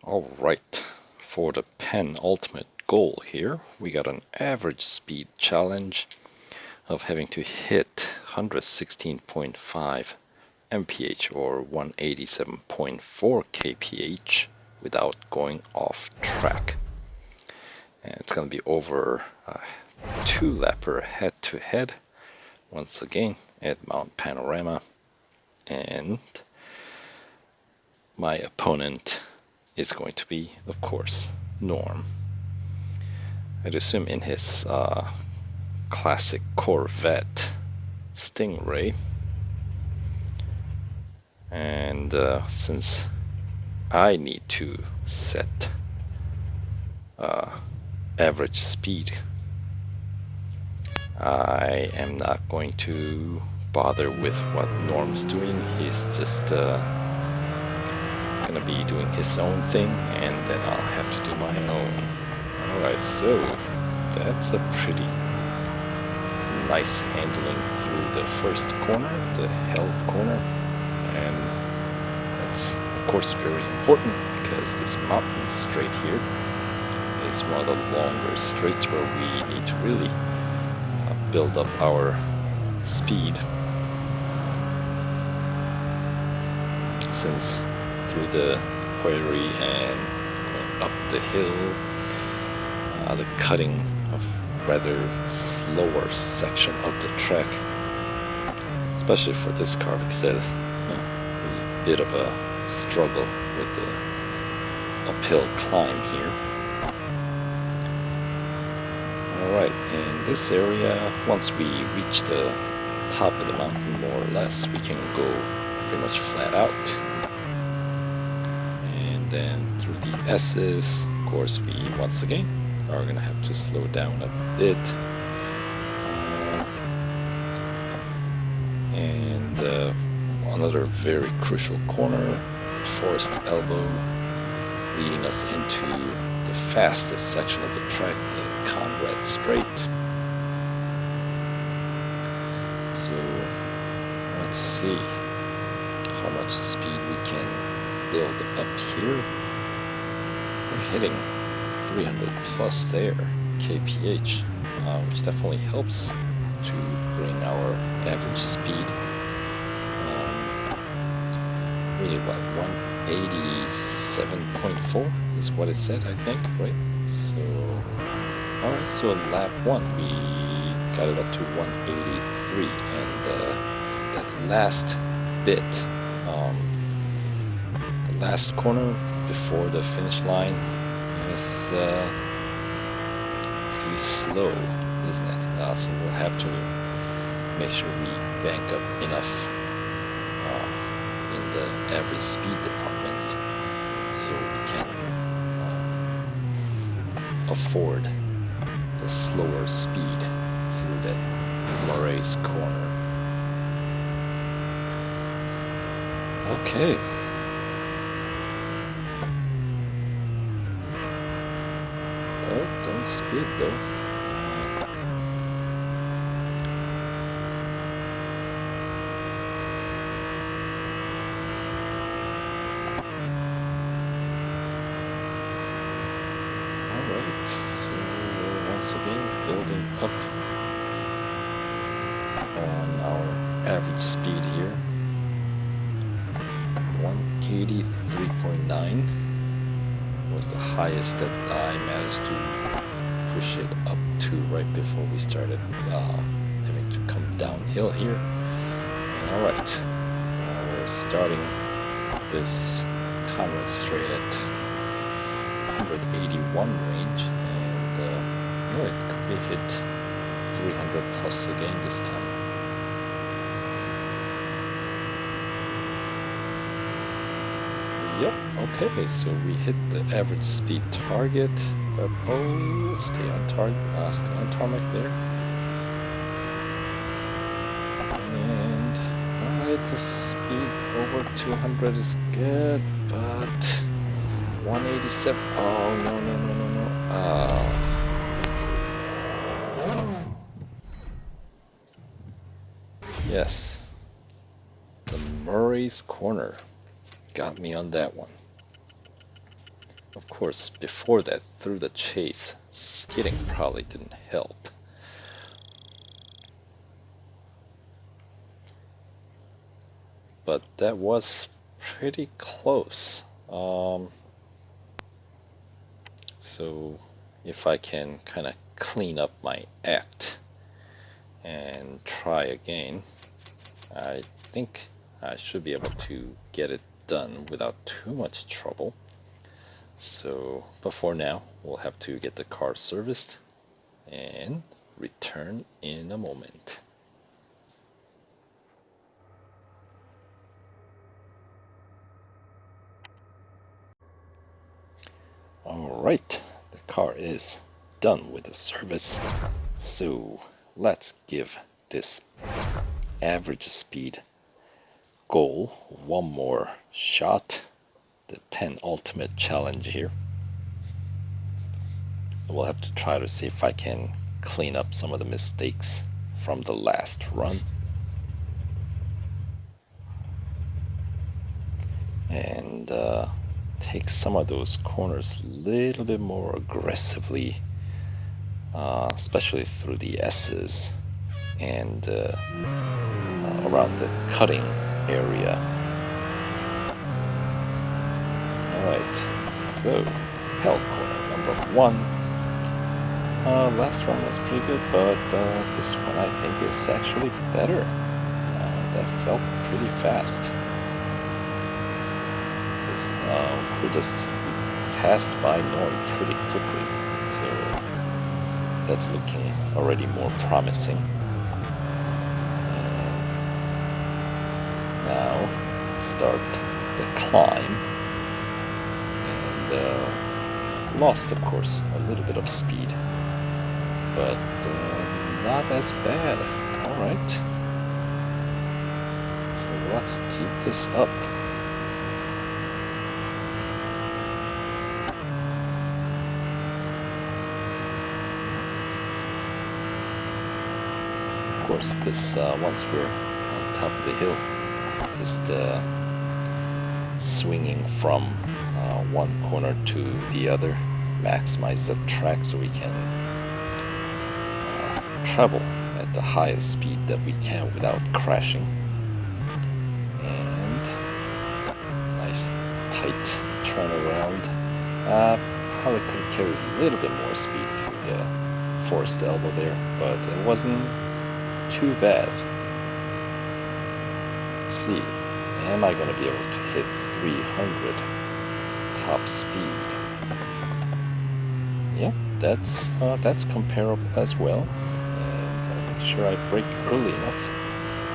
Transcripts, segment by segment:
Alright, for the penultimate goal here, we got an average speed challenge of having to hit 116.5 mph or 187.4 kph without going off track. And it's going to be over a 2-lapper head-to-head, once again at Mount Panorama, and my opponent is going to be, of course, Norm. I'd assume in his classic Corvette Stingray. And since I need to set average speed, I am not going to bother with what Norm's doing. He's just gonna be doing his own thing, and then I'll have to do my own. Alright, so that's a pretty nice handling through the first corner, the held corner, and that's of course very important because this mountain straight here is one of the longer straights where we need to really build up our speed, since through the prairie and going up the hill, the cutting of rather slower section of the track, especially for this car, because there's a bit of a struggle with the uphill climb here. Alright, in this area, once we reach the top of the mountain more or less, we can go pretty much flat out. And then through the S's, of course, we once again are going to have to slow down a bit. And another very crucial corner, the Forest Elbow, leading us into the fastest section of the track, the Conrad Straight. So let's see how much speed we can build up here. We're hitting 300 plus there kph, which definitely helps to bring our average speed. We need about 187.4 is what it said, I think, right? So alright, so lap 1 we got it up to 183, and that last bit, the last corner before the finish line is pretty slow, isn't it? So we'll have to make sure we bank up enough in the average speed department so we can afford the slower speed through that Murray's corner. Okay. Oh, don't skid though. Alright, so once again building up on our average speed here. 183.9 was the highest that I managed to push it up to right before we started having to come downhill here. Alright, we're starting this Conrad Straight at 181 range, and alright, we hit 300 plus again this time. Yep, okay, so we hit the average speed target, but oh, stay on target, stay on tarmac there. And alright, the speed over 200 is good, but 187, oh no. Yes, the Murray's corner got me on that one. Of course, before that, through the chase, skidding probably didn't help. But that was pretty close. So if I can kind of clean up my act and try again, I think I should be able to get it done without too much trouble. So, but for now, we'll have to get the car serviced and return in a moment. Alright, the car is done with the service. So let's give this average speed goal one more shot. The penultimate challenge here. We'll have to try to see if I can clean up some of the mistakes from the last run. And take some of those corners a little bit more aggressively, especially through the S's and around the cutting area. Alright, so hell corner number 1. Last one was pretty good, but this one I think is actually better. That felt pretty fast. We just passed by Norm pretty quickly, so that's looking already more promising. Now start the climb, and lost, of course, a little bit of speed, but not as bad. All right, so let's keep this up. Of course, this once we're on top of the hill, just swinging from one corner to the other, maximize the track so we can travel at the highest speed that we can without crashing. And nice tight turnaround. Probably could have carried a little bit more speed through the forced elbow there, but it wasn't too bad. Let's see, am I going to be able to hit 300 top speed? Yeah, that's comparable as well. And gotta make sure I brake early enough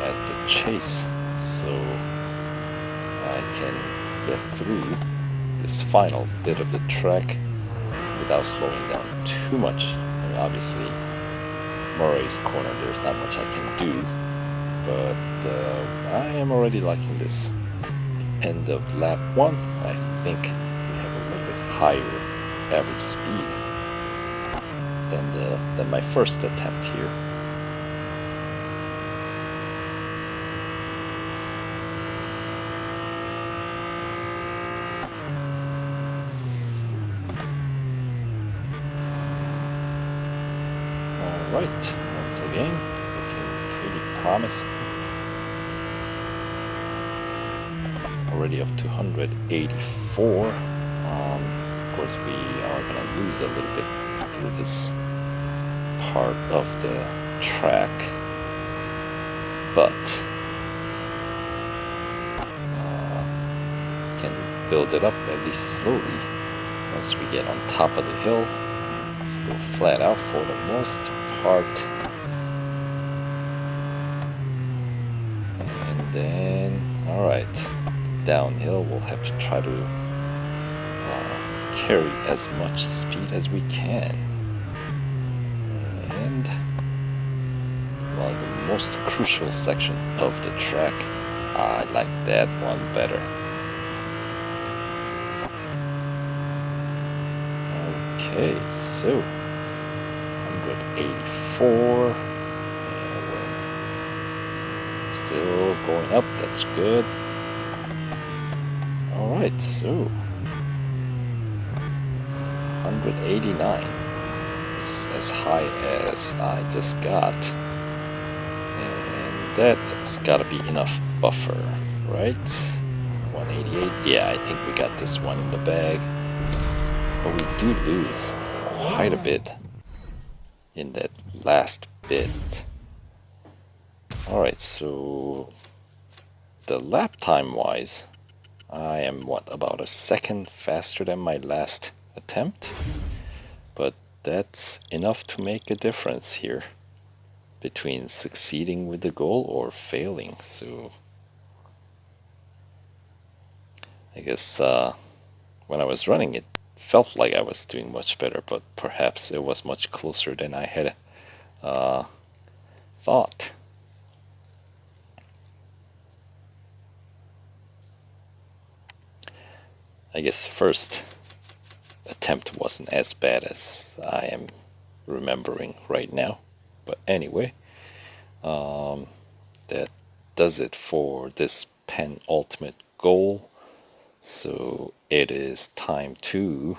at the chase so I can get through this final bit of the track without slowing down too much. I mean, obviously, Murray's corner, there's not much I can do, but I am already liking this. End of lap 1, I think we have a little bit higher average speed than my first attempt here. Alright, once again, looking pretty promising. Already up to 184. Of course, we are going to lose a little bit through this part of the track, but can build it up at least slowly once we get on top of the hill. Let's go flat out for the most part, and then alright, downhill we'll have to try to carry as much speed as we can. And well, the most crucial section of the track, I like that one better. Okay, so 184, and we're still going up, that's good. Alright, so 189. It's as high as I just got. And that's gotta be enough buffer, right? 188. Yeah, I think we got this one in the bag. But we do lose quite a bit in that last bit. Alright, so the lap time wise, I am what, about a second faster than my last attempt? But that's enough to make a difference here between succeeding with the goal or failing. So I guess when I was running it felt like I was doing much better, but perhaps it was much closer than I had thought. I guess first attempt wasn't as bad as I am remembering right now. But anyway, that does it for this penultimate goal. So it is time to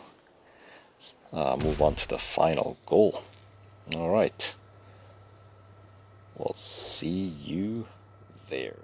move on to the final goal. Alright, we'll see you there.